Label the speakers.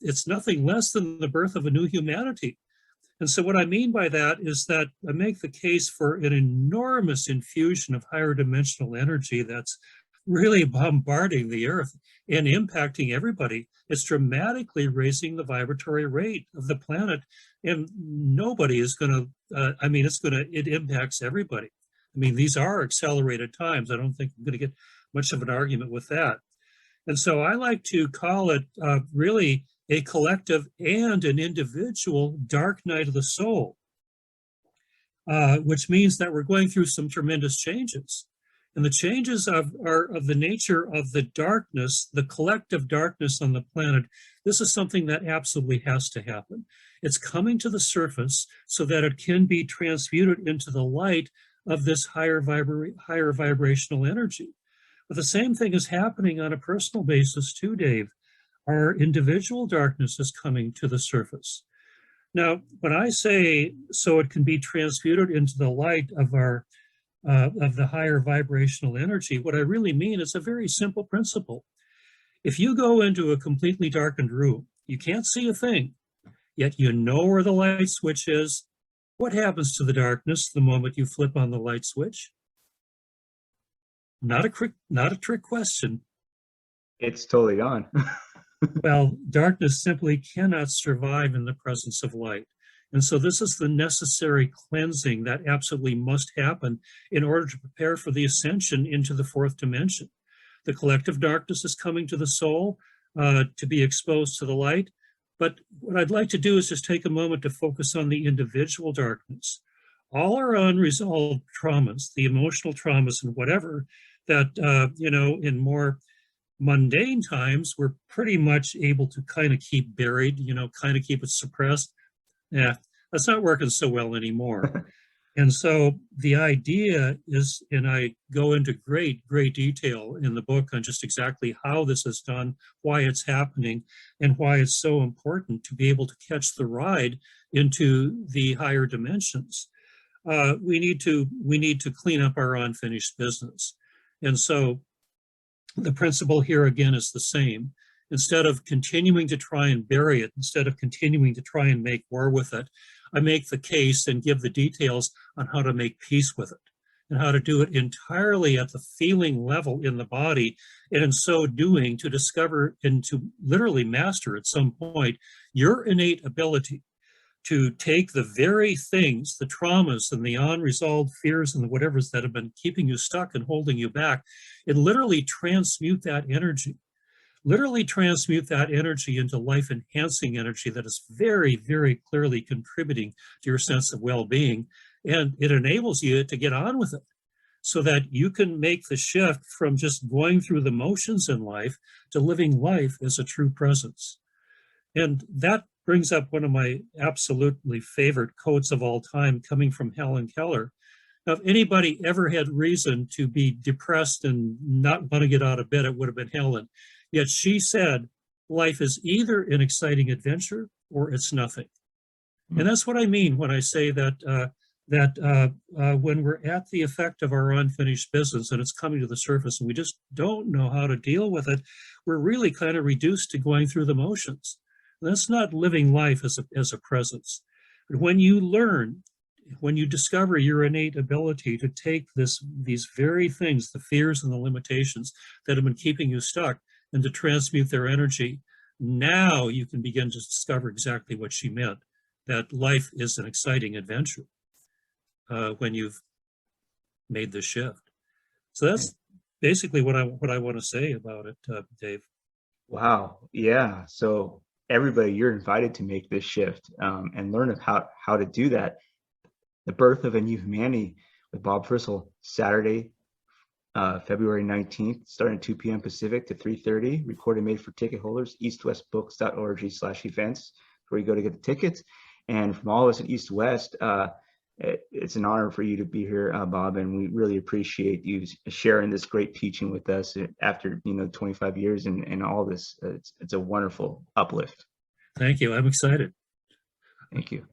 Speaker 1: it's nothing less than the birth of a new humanity. And so what I mean by that is that I make the case for an enormous infusion of higher dimensional energy that's really bombarding the earth and impacting everybody. It's dramatically raising the vibratory rate of the planet, and nobody is going to, it impacts everybody. I mean, these are accelerated times. I don't think I'm going to get much of an argument with that. And so I like to call it really a collective and an individual dark night of the soul, which means that we're going through some tremendous changes. And the changes are of the nature of the darkness, the collective darkness on the planet. This is something that absolutely has to happen. It's coming to the surface so that it can be transmuted into the light of this higher vibrational energy. But the same thing is happening on a personal basis too, Dave. Our individual darkness is coming to the surface. Now, when I say so it can be transmuted into the light of the higher vibrational energy, what I really mean is a very simple principle. If you go into a completely darkened room, you can't see a thing, yet you know where the light switch is. What happens to the darkness the moment you flip on the light switch? Not a trick question.
Speaker 2: It's totally gone.
Speaker 1: Well, darkness simply cannot survive in the presence of light. And so this is the necessary cleansing that absolutely must happen in order to prepare for the ascension into the fourth dimension. The collective darkness is coming to the soul to be exposed to the light. But what I'd like to do is just take a moment to focus on the individual darkness. All our unresolved traumas, the emotional traumas and whatever that, in more mundane times, we're pretty much able to kind of keep buried, kind of keep it suppressed. Yeah, that's not working so well anymore. And so the idea is, and I go into great detail in the book on just exactly how this is done, why it's happening, and why it's so important to be able to catch the ride into the higher dimensions. We need to clean up our unfinished business. And so the principle here again is the same. Instead of continuing to try and bury it, instead of continuing to try and make war with it, I make the case and give the details on how to make peace with it and how to do it entirely at the feeling level in the body, and in so doing to discover and to literally master at some point your innate ability to take the very things, the traumas and the unresolved fears and the whatevers that have been keeping you stuck and holding you back, and literally transmute that energy. Literally transmute that energy into life-enhancing energy that is very, very clearly contributing to your sense of well-being. And it enables you to get on with it so that you can make the shift from just going through the motions in life to living life as a true presence. And that brings up one of my absolutely favorite quotes of all time, coming from Helen Keller. Now, if anybody ever had reason to be depressed and not want to get out of bed, it would have been Helen. Yet she said, life is either an exciting adventure or it's nothing. And that's what I mean when I say that when we're at the effect of our unfinished business and it's coming to the surface and we just don't know how to deal with it, we're really kind of reduced to going through the motions. That's not living life as a presence. But when you learn, when you discover your innate ability to take these very things, the fears and the limitations that have been keeping you stuck, and to transmute their energy, now you can begin to discover exactly what she meant, that life is an exciting adventure when you've made the shift. So that's basically what I want to say about it, Dave.
Speaker 2: Wow. Yeah. So everybody, you're invited to make this shift and learn how to do that. The Birth of a New Humanity with Bob Frissel, Saturday, February 19th, starting at 2 p.m. Pacific to 3:30. Recorded made for ticket holders, eastwestbooks.org/events, where you go to get the tickets. And from all of us at East West, it's an honor for you to be here, Bob, and we really appreciate you sharing this great teaching with us after 25 years and all this. It's a wonderful uplift.
Speaker 1: Thank you. I'm excited.
Speaker 2: Thank you.